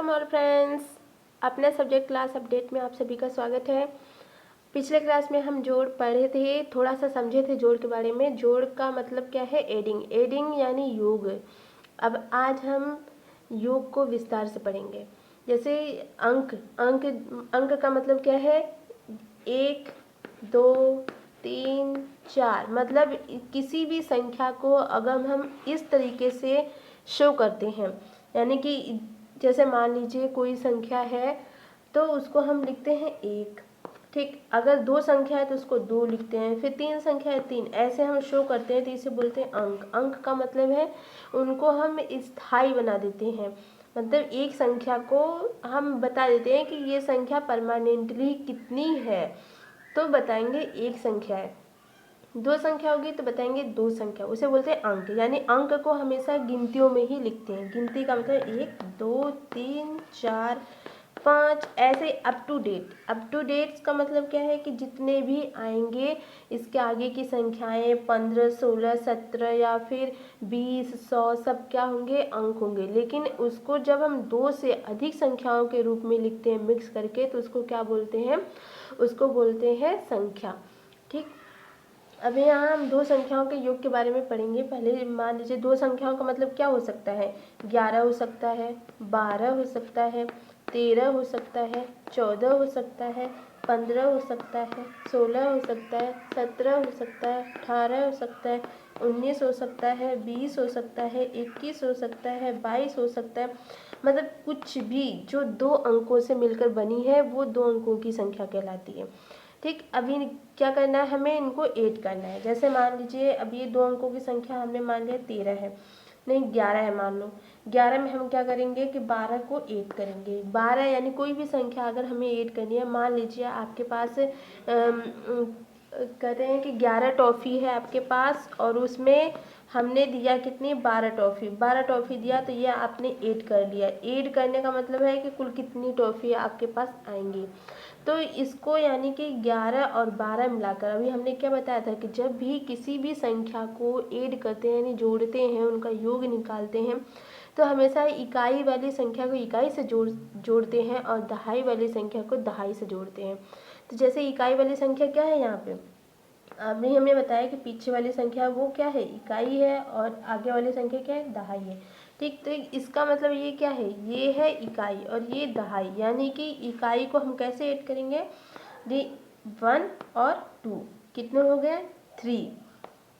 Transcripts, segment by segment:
Welcome all friends, अपने subject class update में आप सभी का स्वागत है। पिछले क्लास में हम जोड़ पढ़े थे, थोड़ा सा समझे थे जोड़ के बारे में। जोड़ का मतलब क्या है? एडिंग। एडिंग यानी योग। अब आज हम योग को विस्तार से पढ़ेंगे। जैसे अंक अंक अंक का मतलब क्या है? 1 2 3 4। मतलब किसी भी संख्या को अगर हम इस तरीके से शो करते हैं, यानी कि जैसे मान लीजिए कोई संख्या है तो उसको हम लिखते हैं 1, ठीक। अगर 2 संख्या है तो उसको 2 लिखते हैं, फिर 3 संख्या है 3, ऐसे हम शो करते हैं तो इसे बोलते हैं अंक। अंक का मतलब है उनको हम स्थायी बना देते हैं। मतलब एक संख्या को हम बता देते हैं कि ये संख्या परमानेंटली कितनी है, तो बताएंगे एक संख्या है। 2 संख्या होगी तो बताएंगे 2 संख्या, उसे बोलते हैं अंक। यानी अंक को हमेशा गिनतियों में ही लिखते हैं। गिनती का मतलब 1 2 3 4 5, ऐसे up to date. Up to date का मतलब क्या है कि जितने भी आएंगे इसके आगे की संख्याएं 15 16 17 या फिर 20 100 सब क्या होंगे? अंक होंगे। लेकिन उसको जब हम 2 से अधिक संख्याओं के रूप में लिखते हैं मिक्स करके, तो उसको क्या बोलते हैं? उसको बोलते हैं संख्या, ठीक। अभी यहाँ हम 2 संख्याओं के योग के बारे में पढ़ेंगे। पहले मान लीजिए 2 संख्याओं का मतलब क्या हो सकता है? 11 हो सकता है, 12 हो सकता है, 13 हो सकता है, 14 हो सकता है, 15 हो सकता है, 16 हो सकता है, 17 हो सकता है, 18 हो सकता है, 19 हो सकता है, 20 हो सकता है, 21 हो सकता है, 22 हो सकता है। मतलब कुछ भी जो 2 अंकों से मिलकर बनी है वो 2 अंकों की संख्या कहलाती है, ठीक। अभी क्या करना है? हमें इनको ऐड करना है। जैसे मान लीजिए अब ये 2 अंकों की संख्या हमने मान लिया 13 है, नहीं 11 है मान लो। 11 में हम क्या करेंगे कि 12 को ऐड करेंगे। 12 यानी कोई भी संख्या अगर हमें ऐड करनी है, मान लीजिए आपके पास कहते हैं कि 11 टॉफ़ी है आपके पास, और उसमें हमने दिया कितनी? 12 टॉफ़ी। 12 टॉफ़ी दिया तो ये आपने ऐड कर लिया। ऐड करने का मतलब है कि कुल कितनी टॉफ़ी आपके पास आएंगी। तो इसको यानी कि 11 और 12 मिलाकर, अभी हमने क्या बताया था कि जब भी किसी भी संख्या को ऐड करते हैं यानी जोड़ते हैं, उनका योग निकालते हैं, तो हमेशा इकाई वाली संख्या को इकाई से जोड़ते हैं और दहाई वाली संख्या को दहाई से जोड़ते हैं। तो जैसे इकाई वाली संख्या क्या है यहाँ पे? अभी हमने बताया कि पीछे वाली संख्या वो क्या है? इकाई है, और आगे वाली संख्या क्या है? दहाई है, ठीक। तो इसका मतलब ये क्या है? ये है इकाई और ये दहाई। यानी कि इकाई को हम कैसे ऐड करेंगे? 1 और 2 कितने हो गए? 3।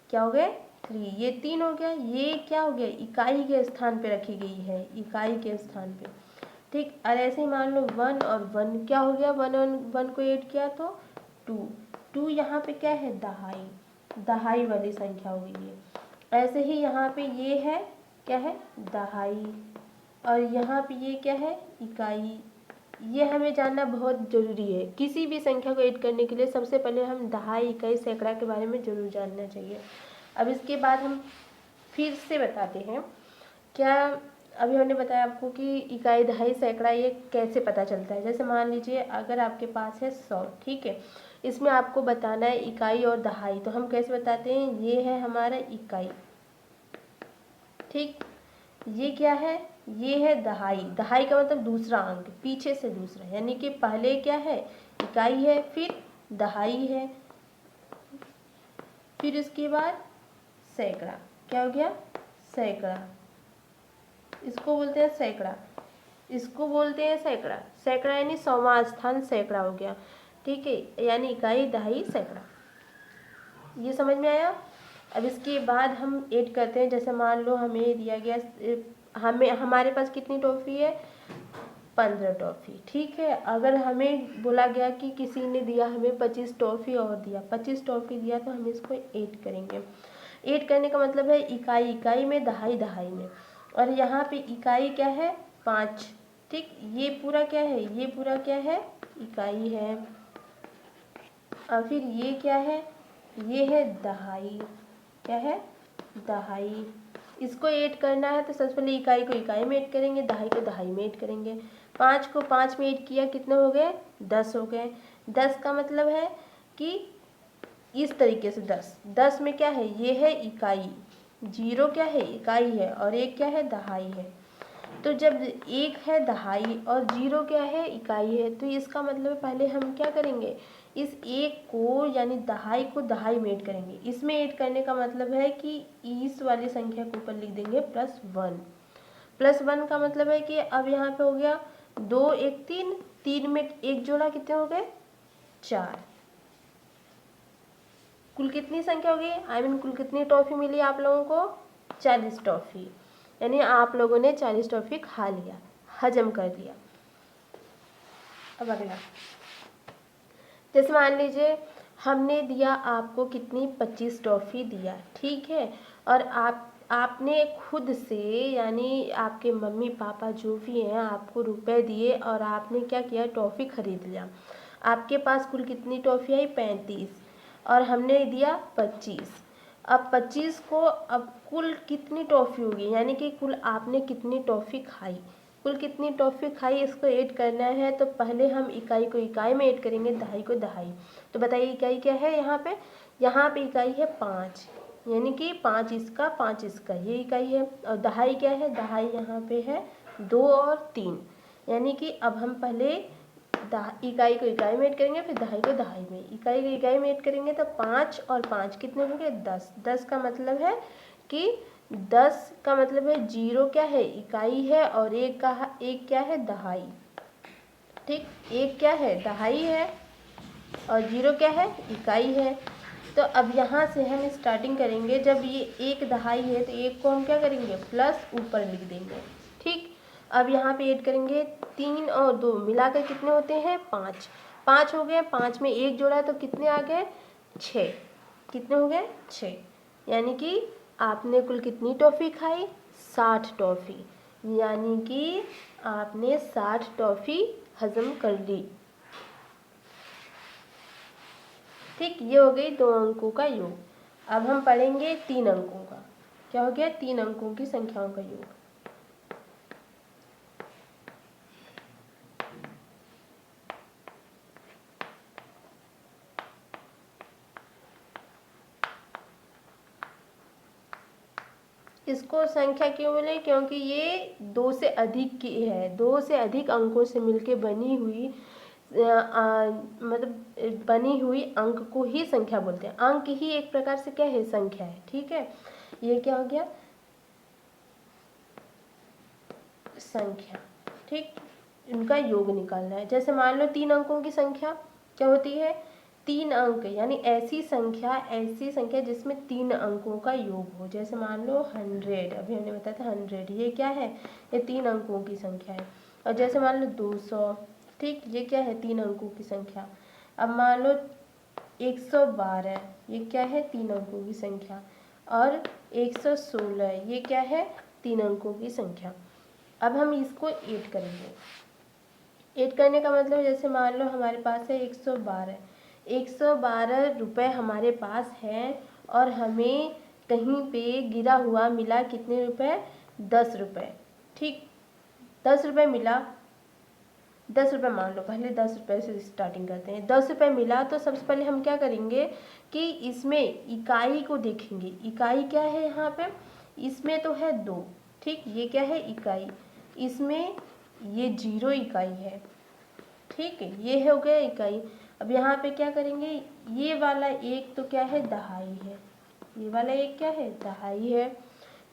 क्या हो गए? 3। ये 3 हो गया। ये क्या हो गया? इकाई के स्थान पे रखी गई है, इकाई के स्थान पे, ठीक। और ऐसे ही मान लो 1 और 1 क्या हो गया? 1 और 1 को ऐड किया तो 2। 2 यहाँ पे क्या है? दहाई, दहाई वाली संख्या हो गई है। ऐसे ही यहाँ पे ये है क्या है? दहाई, और यहाँ पे ये क्या है? इकाई। ये हमें जानना बहुत ज़रूरी है। किसी भी संख्या को ऐड करने के लिए सबसे पहले हम दहाई, इकाई, सैकड़ा के बारे में ज़रूर जानना चाहिए। अब इसके बाद हम फिर से बताते हैं। क्या अभी हमने बताया आपको कि इकाई, दहाई, सैकड़ा ये कैसे पता चलता है। जैसे मान लीजिए अगर आपके पास है 100, ठीक है, इसमें आपको बताना है इकाई और दहाई, तो हम कैसे बताते हैं? ये है हमारा इकाई, ठीक। ये क्या है? ये है दहाई। दहाई का मतलब दूसरा अंक, पीछे से दूसरा, यानी कि पहले क्या है? इकाई है, फिर दहाई है, फिर उसके बाद सैकड़ा। क्या हो गया? सैकड़ा। इसको बोलते हैं सैकड़ा, इसको बोलते हैं सैकड़ा। सैकड़ा यानी 100वां स्थान सैकड़ा हो गया, ठीक है। यानी इकाई, दहाई, सैकड़ा। ये समझ में आया? अब इसके बाद हम ऐड करते हैं। जैसे मान लो हमें दिया गया, हमारे पास कितनी टॉफ़ी है? 15 टॉफ़ी, ठीक है। अगर हमें बोला गया कि किसी ने दिया हमें 25 टॉफ़ी और दिया, 25 टॉफ़ी दिया, तो हम इसको ऐड करेंगे। ऐड करने का मतलब है इकाई इकाई में, दहाई दहाई में। और यहाँ पे इकाई क्या है? 5, ठीक। ये पूरा क्या है? ये पूरा क्या है? इकाई है। और फिर ये क्या है? ये है दहाई। क्या है? दहाई। इसको ऐड करना है तो सबसे पहले इकाई को इकाई में ऐड करेंगे, दहाई को दहाई में ऐड करेंगे। 5 को 5 में ऐड किया, कितने हो गए? 10 हो गए। 10 का मतलब है कि इस तरीके से 10। 10 में क्या है? ये है इकाई, 0 क्या है? इकाई है, और 1 क्या है? दहाई है। तो जब एक है दहाई और 0 क्या है, इकाई है, तो इसका मतलब पहले हम क्या करेंगे, इस एक को यानी दहाई को दहाई में ऐड करेंगे। इसमें ऐड करने का मतलब है कि इस वाली संख्या के ऊपर लिख देंगे +1। +1 का मतलब है कि अब यहाँ पे हो गया 2 1 3, 3 में एक जोड़ा कितने हो गए, 4। कुल कितनी संख्या होगी, कुल कितनी टॉफ़ी मिली आप लोगों को, 40 टॉफ़ी। यानी आप लोगों ने 40 टॉफ़ी खा लिया, हजम कर लिया। अब अगला, जैसे मान लीजिए हमने दिया आपको कितनी, 25 टॉफ़ी दिया, ठीक है। और आपने खुद से यानी आपके मम्मी पापा जो भी हैं आपको रुपए दिए और आपने क्या किया, टॉफ़ी खरीद लिया। आपके पास कुल कितनी टॉफ़ी आई, 35, और हमने दिया 25। अब 25 को अब कुल कितनी टॉफ़ी होगी, यानी कि कुल आपने कितनी टॉफ़ी खाई, कुल कितनी टॉफ़ी खाई, इसको ऐड करना है। तो पहले हम इकाई को इकाई में ऐड करेंगे, दहाई को दहाई। तो बताइए इकाई क्या है, यहाँ पे इकाई है 5, यानी कि 5 इसका 5 इसका, ये इकाई है। और दहाई क्या है, दहाई यहाँ पे है 2 और 3, यानी कि अब हम पहले इकाई को इकाई में ऐड करेंगे, फिर दहाई को दहाई में, इकाई को इकाई में ऐड करेंगे। तो 5 और 5 कितने होंगे, 10। 10 का मतलब है कि 10 का मतलब है 0 क्या है, इकाई है, और एक क्या है, दहाई। ठीक, एक क्या है, दहाई है, और 0 क्या है, इकाई है। तो अब यहाँ से हम स्टार्टिंग करेंगे, जब ये एक दहाई है तो एक को हम क्या करेंगे, प्लस ऊपर लिख देंगे। ठीक, अब यहाँ पे ऐड करेंगे 3 और 2 मिलाकर कितने होते हैं, 5। 5 हो गए, 5 में एक जोड़ा तो कितने आ गए, 6। कितने हो गए, 6। यानी कि आपने कुल कितनी टॉफ़ी खाई, 60 टॉफ़ी, यानी कि आपने 60 टॉफ़ी हजम कर ली। ठीक, ये हो गई 2 अंकों का योग। अब हम पढ़ेंगे 3 अंकों का। क्या हो गया, 3 अंकों की संख्याओं का योग। इसको संख्या क्यों बोले, क्योंकि ये 2 से अधिक की है, 2 से अधिक अंकों से मिलके बनी हुई मतलब बनी हुई अंक को ही संख्या बोलते हैं। अंक ही एक प्रकार से क्या है, संख्या है। ठीक है, ये क्या हो गया, संख्या। ठीक, इनका योग निकालना है। जैसे मान लो 3 अंकों की संख्या क्या होती है, 3 अंक, यानी ऐसी संख्या जिसमें 3 अंकों का योग हो। जैसे मान लो 100, अभी हमने बताया था 100, ये क्या है, ये 3 अंकों की संख्या है। और जैसे मान लो 200, ठीक, ये क्या है, 3 अंकों की संख्या। अब मान लो 112, ये क्या है, 3 अंकों की संख्या। और 116, ये क्या है, 3 अंकों की संख्या। अब हम इसको ऐड करेंगे। ऐड करने का मतलब जैसे मान लो हमारे पास है 112, 112 रुपये हमारे पास हैं, और हमें कहीं पे गिरा हुआ मिला कितने रुपए, 10 रुपये। ठीक, 10 रुपये मिला, 10 रुपये मान लो, पहले 10 रुपये से स्टार्टिंग करते हैं। 10 रुपये मिला तो सबसे पहले हम क्या करेंगे कि इसमें इकाई को देखेंगे। इकाई क्या है यहाँ पे, इसमें तो है 2, ठीक, ये क्या है, इकाई, इसमें ये 0 इकाई है। ठीक है, ये हो गया इकाई। अब यहाँ पे क्या करेंगे, ये वाला एक तो क्या है, दहाई है, ये वाला एक क्या है, दहाई है।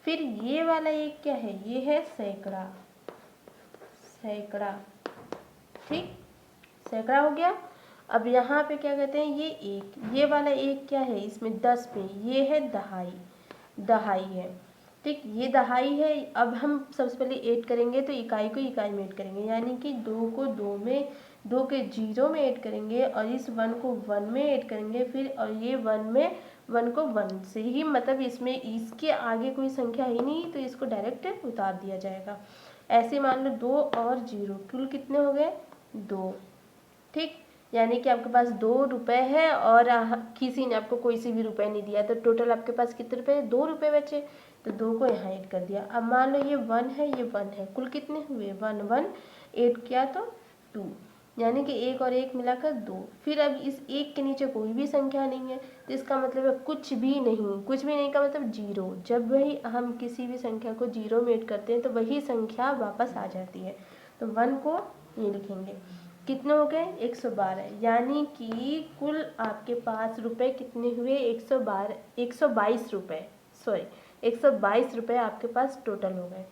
फिर ये वाला एक क्या है, ये है सैकड़ा, सैकड़ा। ठीक, सैकड़ा हो गया। अब यहाँ पे क्या कहते हैं, ये एक, ये वाला एक क्या है, इसमें 10 पे ये है दहाई, दहाई है। ठीक, ये दहाई है। अब हम सबसे पहले ऐड करेंगे तो इकाई को इकाई में ऐड करेंगे, यानी कि 2 को 2 में, 2 के 0 में ऐड करेंगे, और इस 1 को 1 में ऐड करेंगे। फिर और ये 1 में 1 को 1 से ही, मतलब इसमें इसके आगे कोई संख्या ही नहीं, तो इसको डायरेक्ट उतार दिया जाएगा। ऐसे मान लो 2 और 0 कुल कितने हो गए, 2। ठीक, यानी कि आपके पास 2 रुपये है, और किसी ने आपको कोई सी भी रुपए नहीं दिया, तो टोटल आपके पास कितने रुपए, 2 रुपये बचे। तो 2 को यहाँ ऐड कर दिया। अब मान लो ये 1 है, ये 1 है, कुल कितने हुए, 1 1 ऐड किया तो 2, यानी कि 1 और 1 मिलाकर 2। फिर अब इस 1 के नीचे कोई भी संख्या नहीं है, तो इसका मतलब है कुछ भी नहीं। कुछ भी नहीं का मतलब 0। जब वही हम किसी भी संख्या को 0 में ऐड करते हैं तो वही संख्या वापस आ जाती है। तो 1 को ये लिखेंगे। कितने हो गए? 112। यानी कि कुल आपके पास रुपए कितने हुए? 122 रुपये, सॉरी 122 रुपये आपके पास टोटल हो गए।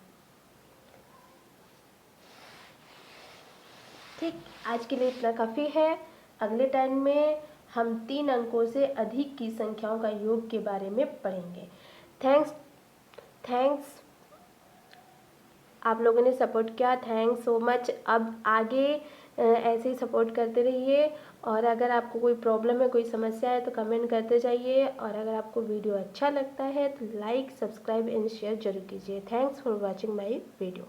ठीक, आज के लिए इतना काफ़ी है। अगले टाइम में हम 3 अंकों से अधिक की संख्याओं का योग के बारे में पढ़ेंगे। थैंक्स आप लोगों ने सपोर्ट किया, थैंक्स सो मच। अब आगे ऐसे ही सपोर्ट करते रहिए, और अगर आपको कोई प्रॉब्लम है, कोई समस्या है तो कमेंट करते जाइए, और अगर आपको वीडियो अच्छा लगता है तो लाइक, सब्सक्राइब एंड शेयर जरूर कीजिए। Thanks for watching my video.